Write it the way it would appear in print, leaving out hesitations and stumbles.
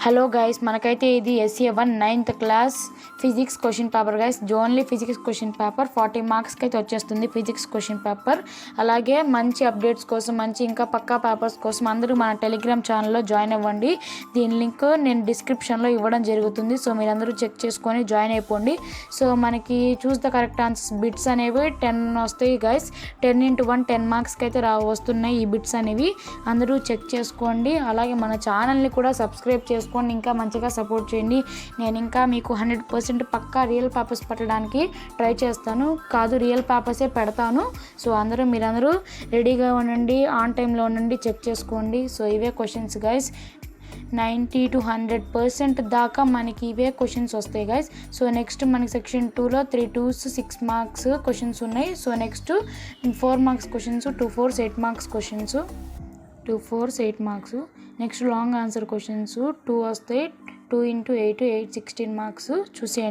Hello guys, మనకైతే ఇది SA1 9th class physics question paper guys. Only physics question paper 40 మార్క్స్కి అయితే వచ్చేస్తుంది ఫిజిక్స్ క్వశ్చన్ పేపర్. అలాగే మంచి అప్డేట్స్ కోసం, మంచి ఇంకా పక్కా పేపర్స్ కోసం అందరూ మన టెలిగ్రామ్ ఛానల్లో జాయిన్ అవ్వండి. దీని లింక్ నేను డిస్క్రిప్షన్లో ఇవ్వడం జరుగుతుంది. సో మీరందరూ చెక్ చేసుకొని జాయిన్ అయిపోండి. సో మనకి choose the correct answers bits అనేవి 10 వస్తాయి గైస్. 10 × 1 10 మార్క్స్కి అయితే వస్తున్నాయి ఈ బిట్స్ అనేవి. అందరూ చెక్ చేసుకోండి. అలాగే మన ఛానల్ని కూడా సబ్స్క్రైబ్ చేసుకోండి, ఇంకా మంచిగా సపోర్ట్ చేయండి. నేను ఇంకా మీకు 100% పక్కా రియల్ పేపర్స్ పెట్టడానికి ట్రై చేస్తాను, కాదు రియల్ పేపర్సే పెడతాను. సో మీరందరూ రెడీగా ఉండండి, ఆన్ టైంలో ఉండండి, చెక్ చేసుకోండి. సో ఇవే క్వశ్చన్స్ గైస్, 90 to 100% దాకా మనకి ఇవే క్వశ్చన్స్ వస్తాయి గైస్. సో నెక్స్ట్ మనకి సెక్షన్ 2లో 3 2s 6 మార్క్స్ క్వశ్చన్స్ ఉన్నాయి. So next 4 marks questions, 2 4s 8 marks questions, 2 4s 8 marks. Next long answer questions 2 వస్తాయి, 2 × 8 8 16 మార్క్స్. చూసేయండి.